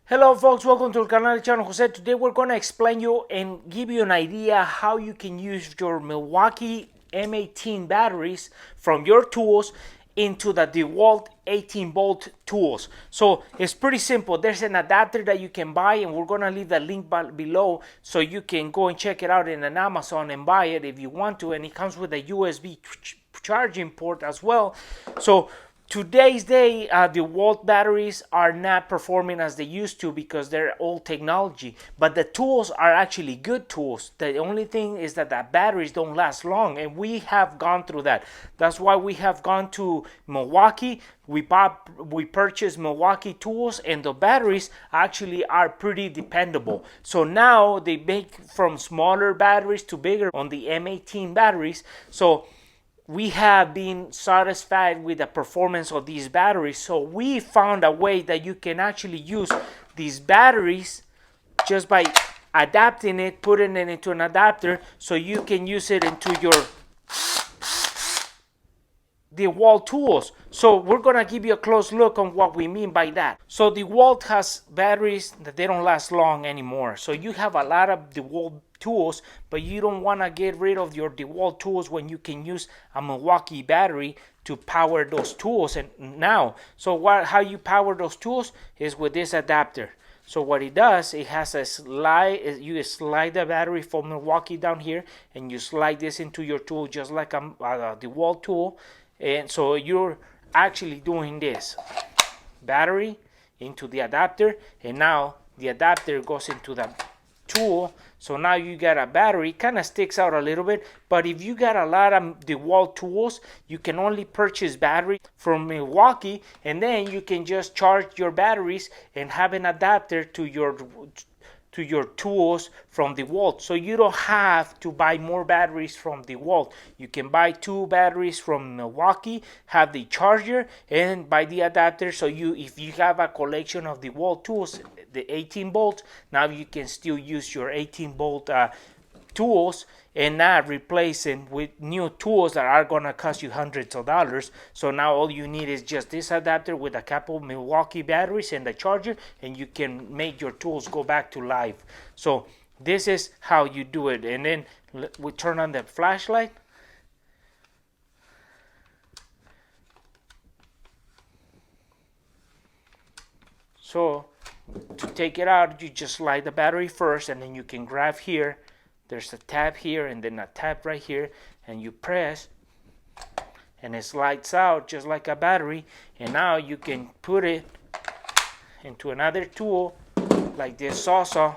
Hello folks, welcome to the canal channel Jose. Today we're going to explain you and give you an idea how you can use your Milwaukee M18 batteries from your tools into the DeWalt 18 volt tools. So it's pretty simple. There's an adapter that you can buy, and we're going to leave the link below so you can go and check it out in an Amazon and buy it if you want to. And it comes with a USB charging port as well. So today's day, the DeWalt batteries are not performing as they used to because they're old technology, but the tools are actually good tools. The only thing is that the batteries don't last long, and we have gone through that. That's why we have gone to Milwaukee. We purchased Milwaukee tools, and the batteries actually are pretty dependable. So now they make from smaller batteries to bigger on the M18 batteries. So we have been satisfied with the performance of these batteries. So we found a way that you can actually use these batteries just by adapting it, putting it into an adapter, so you can use it into your DeWalt tools. So we're gonna give you a close look on what we mean by that. So DeWalt has batteries that they don't last long anymore. So you have a lot of DeWalt tools, but you don't want to get rid of your DeWalt tools when you can use a Milwaukee battery to power those tools. And now, so how you power those tools is with this adapter. So what it does, it has a slide. You slide the battery from Milwaukee down here, and you slide this into your tool just like a DeWalt tool. And so you're actually doing this battery into the adapter, and now the adapter goes into the tool. So now you got a battery. Kind of sticks out a little bit, but if you got a lot of DeWalt tools, you can only purchase battery from Milwaukee, and then you can just charge your batteries and have an adapter to your tools from DeWalt. So you don't have to buy more batteries from DeWalt. You can buy 2 batteries from Milwaukee, have the charger, and buy the adapter. So if you have a collection of DeWalt tools, the 18 volt, now you can still use your 18 volt tools and not replace them with new tools that are gonna cost you hundreds of dollars. So now all you need is just this adapter with a couple of Milwaukee batteries and the charger, and you can make your tools go back to life. So this is how you do it. And then we turn on the flashlight. So to take it out, you just slide the battery first, and then you can grab here. There's a tab here and then a tab right here, and you press and it slides out just like a battery. And now you can put it into another tool like this sawzall.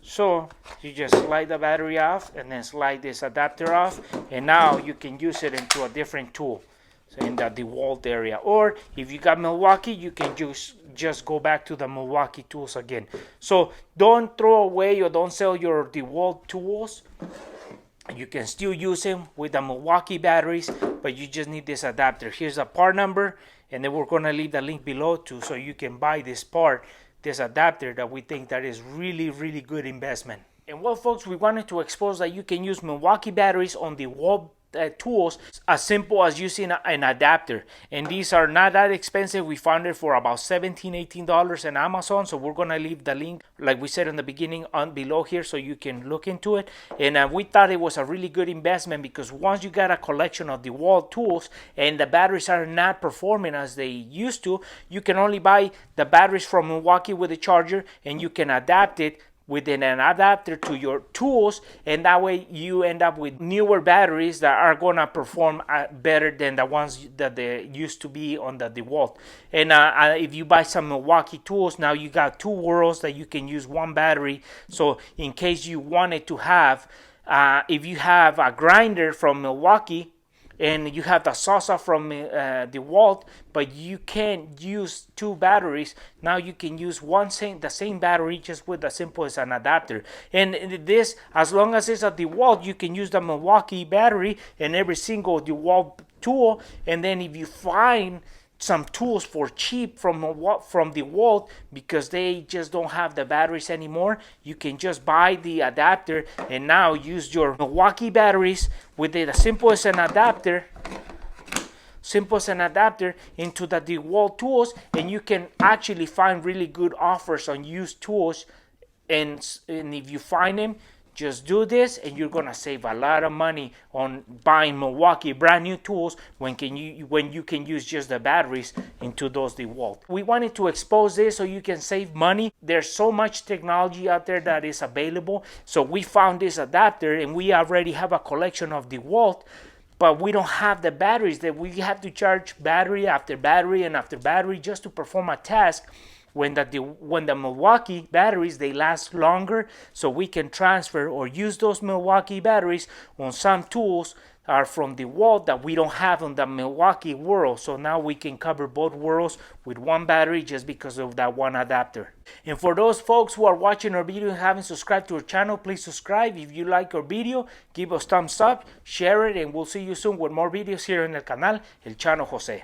So you just slide the battery off and then slide this adapter off, and now you can use it into a different tool, so in the DeWalt area. Or if you got Milwaukee, you can just go back to the Milwaukee tools again. So don't throw away or don't sell your DeWalt tools. You can still use them with the Milwaukee batteries, but you just need this adapter. Here's a part number, and then we're going to leave the link below too, so you can buy this part, this adapter, that we think that is really good investment. And well folks, we wanted to expose that you can use Milwaukee batteries on the DeWalt tools as simple as using an adapter, and these are not that expensive. We found it for about $17-18 on Amazon. So we're gonna leave the link, like we said in the beginning, on below here, so you can look into it. And we thought it was a really good investment, because once you got a collection of DeWalt tools and the batteries are not performing as they used to, you can only buy the batteries from Milwaukee with a charger, and you can adapt it within an adapter to your tools, and that way you end up with newer batteries that are gonna perform better than the ones that they used to be on the DeWalt. And if you buy some Milwaukee tools, now you got 2 worlds that you can use one battery. So in case you wanted to have, if you have a grinder from Milwaukee and you have the sawzall from DeWalt, but you can't use 2 batteries, now you can use the same battery just with as simple as an adapter. And this, as long as it's a DeWalt, you can use the Milwaukee battery in every single DeWalt tool. And then if you find some tools for cheap from DeWalt because they just don't have the batteries anymore. You can just buy the adapter and now use your Milwaukee batteries with it as simple as an adapter into the DeWalt tools, and you can actually find really good offers on used tools. And if you find them, just do this and you're gonna save a lot of money on buying Milwaukee brand new tools when you can use just the batteries into those DeWalt. We wanted to expose this so you can save money. There's so much technology out there that is available. So we found this adapter and we already have a collection of DeWalt, but we don't have the batteries that we have to charge battery after battery and after battery just to perform a task. When the Milwaukee batteries, they last longer, so we can transfer or use those Milwaukee batteries on some tools are from DeWalt that we don't have on the Milwaukee world. So now we can cover both worlds with one battery just because of that one adapter. And for those folks who are watching our video and haven't subscribed to our channel, please subscribe. If you like our video, give us thumbs up, share it, and we'll see you soon with more videos here en el canal El Chano Jose.